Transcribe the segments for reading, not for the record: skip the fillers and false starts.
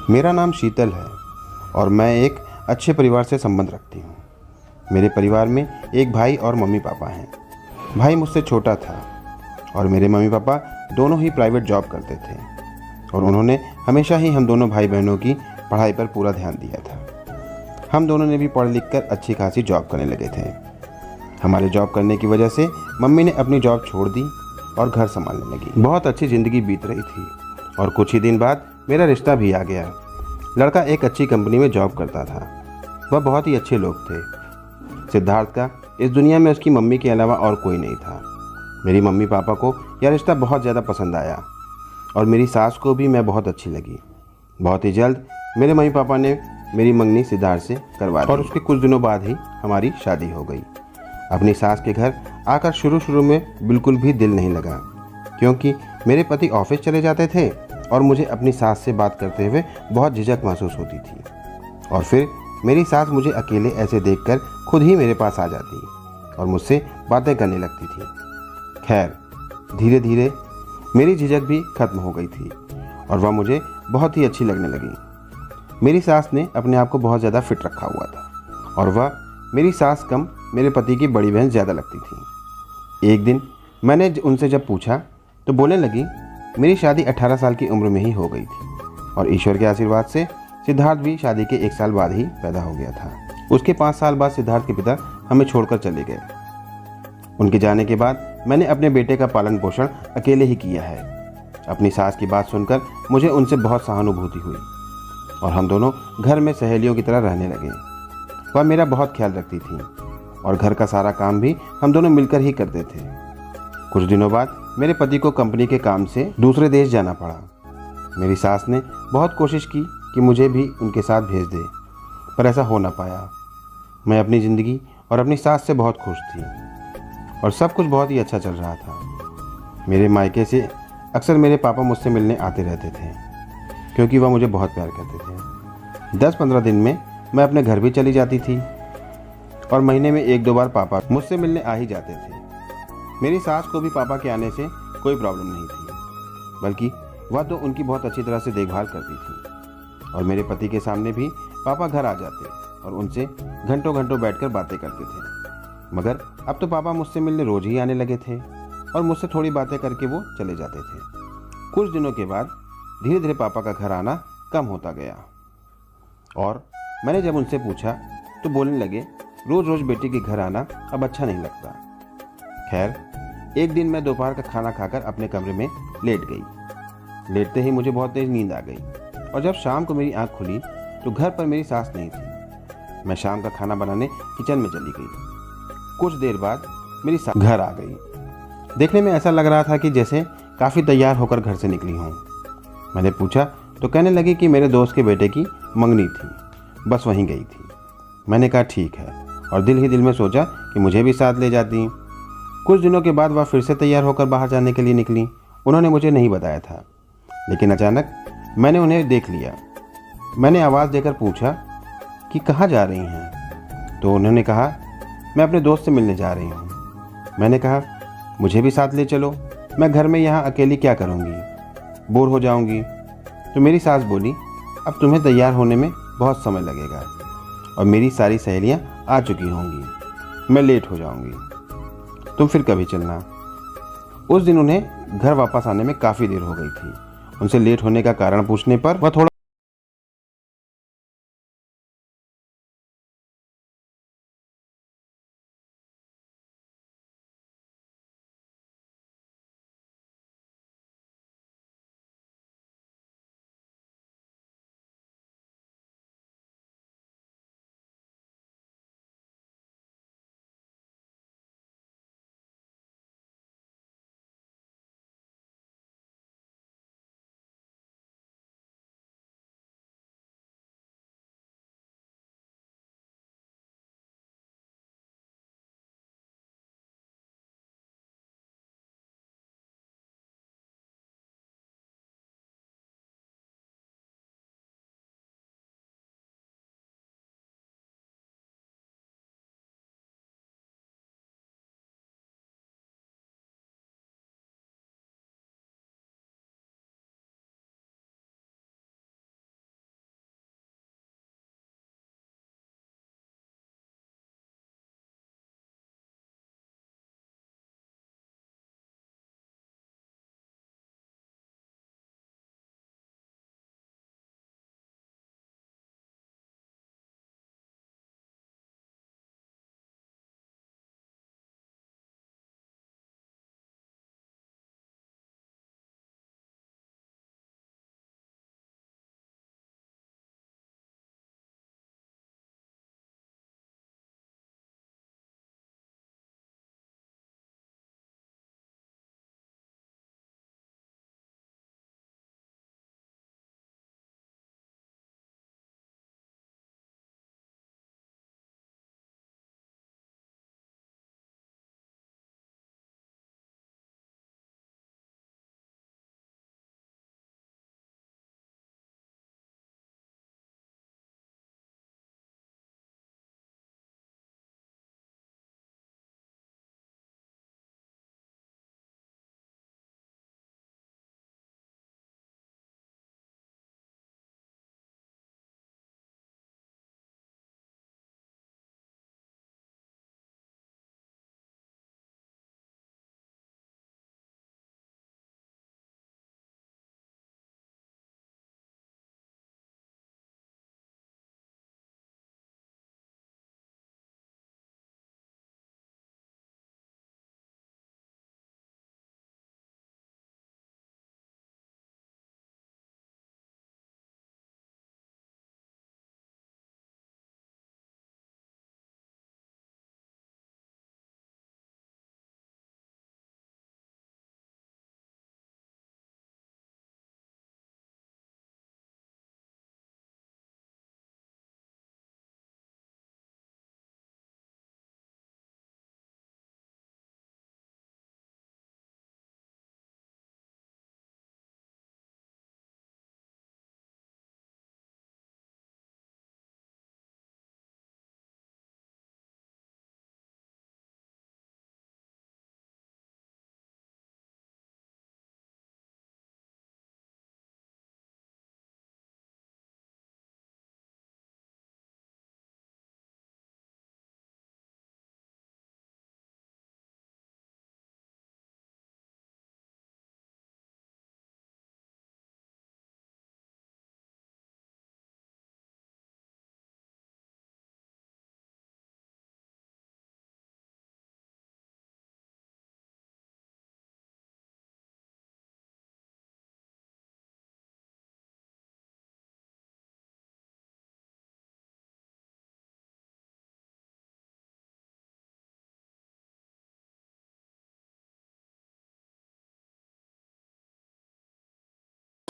मेरा नाम शीतल है और मैं एक अच्छे परिवार से संबंध रखती हूँ। मेरे परिवार में एक भाई और मम्मी पापा हैं। भाई मुझसे छोटा था और मेरे मम्मी पापा दोनों ही प्राइवेट जॉब करते थे और उन्होंने हमेशा ही हम दोनों भाई बहनों की पढ़ाई पर पूरा ध्यान दिया था। हम दोनों ने भी पढ़ लिख कर अच्छी खासी जॉब करने लगे थे। हमारे जॉब करने की वजह से मम्मी ने अपनी जॉब छोड़ दी और घर संभालने लगी। बहुत अच्छी ज़िंदगी बीत रही थी और कुछ ही दिन बाद मेरा रिश्ता भी आ गया। लड़का एक अच्छी कंपनी में जॉब करता था। वह बहुत ही अच्छे लोग थे। सिद्धार्थ का इस दुनिया में उसकी मम्मी के अलावा और कोई नहीं था। मेरी मम्मी पापा को यह रिश्ता बहुत ज़्यादा पसंद आया और मेरी सास को भी मैं बहुत अच्छी लगी। बहुत ही जल्द मेरे मम्मी पापा ने मेरी मंगनी सिद्धार्थ से करवा दी और उसके कुछ दिनों बाद ही हमारी शादी हो गई। अपनी सास के घर आकर शुरू में बिल्कुल भी दिल नहीं लगा, क्योंकि मेरे पति ऑफिस चले जाते थे और मुझे अपनी सास से बात करते हुए बहुत झिझक महसूस होती थी। और फिर मेरी सास मुझे अकेले ऐसे देखकर खुद ही मेरे पास आ जाती और मुझसे बातें करने लगती थी। खैर, धीरे धीरे मेरी झिझक भी खत्म हो गई थी और वह मुझे बहुत ही अच्छी लगने लगी। मेरी सास ने अपने आप को बहुत ज़्यादा फिट रखा हुआ था और वह मेरी सास कम मेरे पति की बड़ी बहन ज़्यादा लगती थी। एक दिन मैंने उनसे जब पूछा तो बोलने लगी, मेरी शादी 18 साल की उम्र में ही हो गई थी और ईश्वर के आशीर्वाद से सिद्धार्थ भी शादी के 1 साल बाद ही पैदा हो गया था। उसके 5 साल बाद सिद्धार्थ के पिता हमें छोड़कर चले गए। उनके जाने के बाद मैंने अपने बेटे का पालन पोषण अकेले ही किया है। अपनी सास की बात सुनकर मुझे उनसे बहुत सहानुभूति हुई और हम दोनों घर में सहेलियों की तरह रहने लगे। वह मेरा बहुत ख्याल रखती थी और घर का सारा काम भी हम दोनों मिलकर ही करते थे। कुछ दिनों बाद मेरे पति को कंपनी के काम से दूसरे देश जाना पड़ा। मेरी सास ने बहुत कोशिश की कि मुझे भी उनके साथ भेज दे, पर ऐसा हो ना पाया। मैं अपनी ज़िंदगी और अपनी सास से बहुत खुश थी और सब कुछ बहुत ही अच्छा चल रहा था। मेरे मायके से अक्सर मेरे पापा मुझसे मिलने आते रहते थे, क्योंकि वह मुझे बहुत प्यार करते थे। 10-15 दिन में मैं अपने घर भी चली जाती थी और महीने में 1-2 बार पापा मुझसे मिलने आ ही जाते थे। मेरी सास को भी पापा के आने से कोई प्रॉब्लम नहीं थी, बल्कि वह तो उनकी बहुत अच्छी तरह से देखभाल करती थी और मेरे पति के सामने भी पापा घर आ जाते और उनसे घंटों घंटों बैठकर बातें करते थे। मगर अब तो पापा मुझसे मिलने रोज ही आने लगे थे और मुझसे थोड़ी बातें करके वो चले जाते थे। कुछ दिनों के बाद धीरे धीरे पापा का घर आना कम होता गया और मैंने जब उनसे पूछा तो बोलने लगे, रोज रोज बेटे के घर आना अब अच्छा नहीं लगता। खैर, एक दिन मैं दोपहर का खाना खाकर अपने कमरे में लेट गई। लेटते ही मुझे बहुत तेज नींद आ गई और जब शाम को मेरी आंख खुली तो घर पर मेरी सास नहीं थी। मैं शाम का खाना बनाने किचन में चली गई। कुछ देर बाद मेरी सास घर आ गई। देखने में ऐसा लग रहा था कि जैसे काफ़ी तैयार होकर घर से निकली हूँ। मैंने पूछा तो कहने लगी कि मेरे दोस्त के बेटे की मंगनी थी, बस वहीं गई थी। मैंने कहा ठीक है और दिल ही दिल में सोचा कि मुझे भी साथ ले जाती। कुछ दिनों के बाद वह फिर से तैयार होकर बाहर जाने के लिए निकली। उन्होंने मुझे नहीं बताया था, लेकिन अचानक मैंने उन्हें देख लिया। मैंने आवाज़ देकर पूछा कि कहाँ जा रही हैं, तो उन्होंने कहा, मैं अपने दोस्त से मिलने जा रही हूँ। मैंने कहा, मुझे भी साथ ले चलो, मैं घर में यहाँ अकेली क्या करूँगी, बोर हो जाऊँगी। तो मेरी सास बोली, अब तुम्हें तैयार होने में बहुत समय लगेगा और मेरी सारी सहेलियाँ आ चुकी होंगी, मैं लेट हो जाऊँगी, तुम फिर कभी चलना। उस दिन उन्हें घर वापस आने में काफ़ी देर हो गई थी। उनसे लेट होने का कारण पूछने पर वह थोड़ा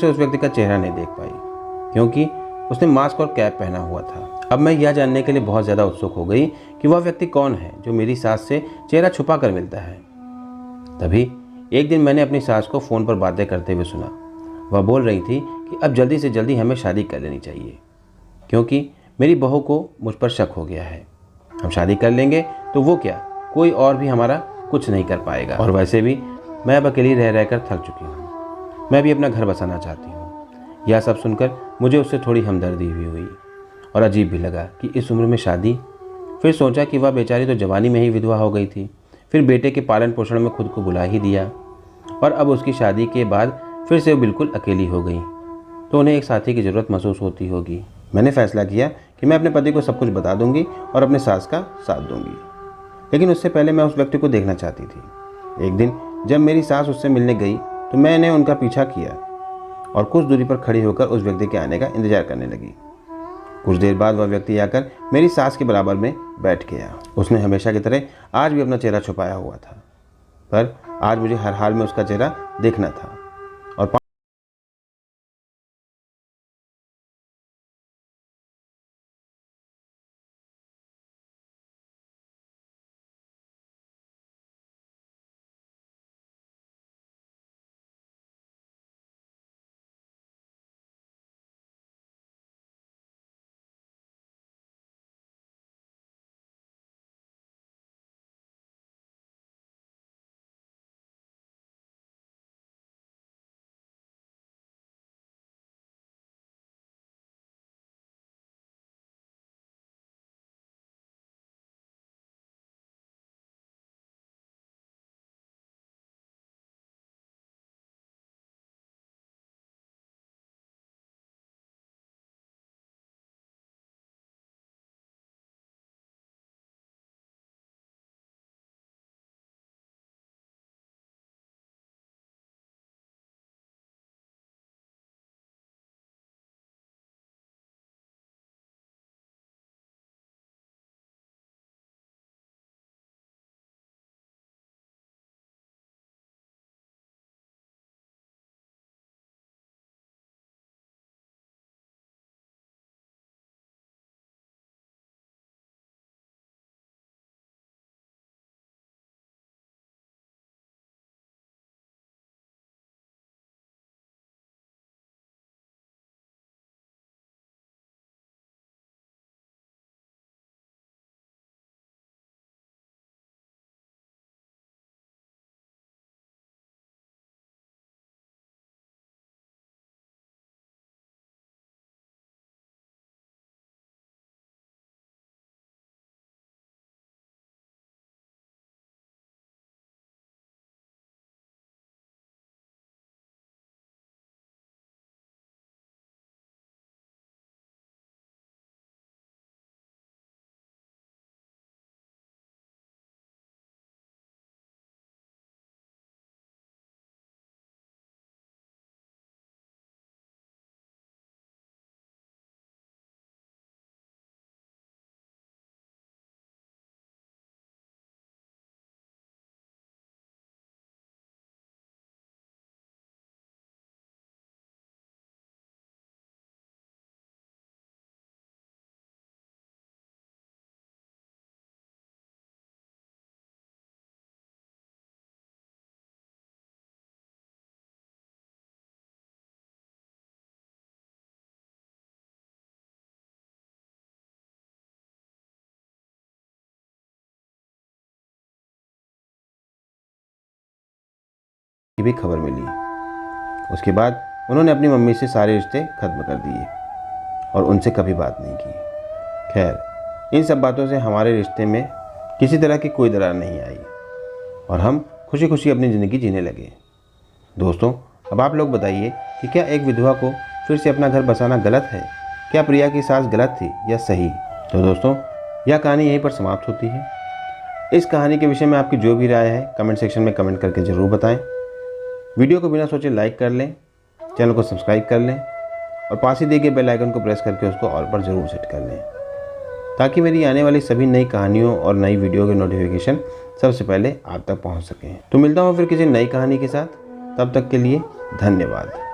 उस व्यक्ति का चेहरा नहीं देख पाई क्योंकि उसने मास्क और कैप पहना हुआ था। अब मैं यह जानने के लिए बहुत ज़्यादा उत्सुक हो गई कि वह व्यक्ति कौन है जो मेरी सास से चेहरा छुपा कर मिलता है। तभी एक दिन मैंने अपनी सास को फ़ोन पर बातें करते हुए सुना। वह बोल रही थी कि अब जल्दी से जल्दी हमें शादी कर लेनी चाहिए क्योंकि मेरी बहू को मुझ पर शक हो गया है। हम शादी कर लेंगे तो वो क्या, कोई और भी हमारा कुछ नहीं कर पाएगा। और वैसे भी मैं अब अकेली रह रहकर थक चुकी हूँ। मैं भी अपना घर बसाना चाहती हूँ। यह सब सुनकर मुझे उससे थोड़ी हमदर्दी भी हुई और अजीब भी लगा कि इस उम्र में शादी। फिर सोचा कि वह बेचारी तो जवानी में ही विधवा हो गई थी, फिर बेटे के पालन पोषण में खुद को बुला ही दिया और अब उसकी शादी के बाद फिर से वो बिल्कुल अकेली हो गई, तो उन्हें एक साथी की ज़रूरत महसूस होती होगी। मैंने फैसला किया कि मैं अपने पति को सब कुछ बता दूंगी और अपने सास का साथ दूंगी, लेकिन उससे पहले मैं उस व्यक्ति को देखना चाहती थी। एक दिन जब मेरी सास उससे मिलने गई तो मैंने उनका पीछा किया और कुछ दूरी पर खड़ी होकर उस व्यक्ति के आने का इंतजार करने लगी। कुछ देर बाद वह व्यक्ति आकर मेरी सास के बराबर में बैठ गया। उसने हमेशा की तरह आज भी अपना चेहरा छुपाया हुआ था, पर आज मुझे हर हाल में उसका चेहरा देखना था। और की भी खबर मिली। उसके बाद उन्होंने अपनी मम्मी से सारे रिश्ते खत्म कर दिए और उनसे कभी बात नहीं की। खैर, इन सब बातों से हमारे रिश्ते में किसी तरह की कोई दरार नहीं आई और हम खुशी खुशी अपनी ज़िंदगी जीने लगे। दोस्तों, अब आप लोग बताइए कि क्या एक विधवा को फिर से अपना घर बसाना गलत है? क्या प्रिया की सास गलत थी या सही? तो दोस्तों, यह कहानी यहीं पर समाप्त होती है। इस कहानी के विषय में आपकी जो भी राय है कमेंट सेक्शन में कमेंट करके ज़रूर बताएं। वीडियो को बिना सोचे लाइक कर लें, चैनल को सब्सक्राइब कर लें और पास ही दिए गए बेल आइकन को प्रेस करके उसको ऑल पर ज़रूर सेट कर लें ताकि मेरी आने वाली सभी नई कहानियों और नई वीडियो के नोटिफिकेशन सबसे पहले आप तक पहुंच सकें। तो मिलता हूं फिर किसी नई कहानी के साथ, तब तक के लिए धन्यवाद।